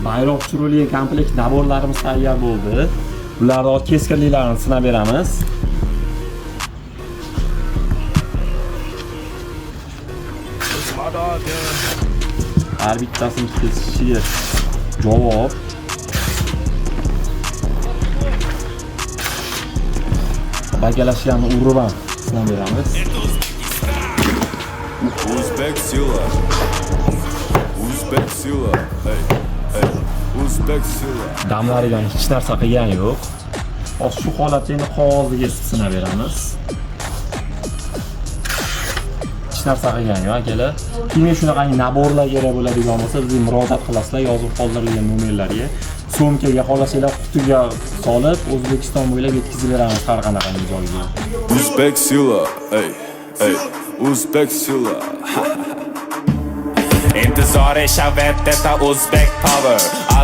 Bayroq tushirilgan komplekt naborlarimiz tayyor bo'ldi. Bularning keskinliklarini sinab beramiz. Har bittasini kesishiga javob. Bagalashganni urib ham sinab beramiz. Uzbek Sila. Uzbek Sila. Hey, hey. Uzbek Sila. Damlaridan hech narsa qilgan yo'q. Hozir shu holatda endi qog'oziga sinab beramiz. Hech narsa qilgan yo'q, akalar. Keyin shunaqangi naborlar kerak bo'ladigan bo'lsa, bizga murojaat qilasizlar, yozib qoldirilgan nomerlarga. So'mkaga xohlasanglar qutiga solib, O'zbekiston bo'ylab yetkazib beramiz har qanaqangi joyga. Uzbek Sila. Hey, hey. Uzbek Sila. انتظار شب دتا Uzbek Power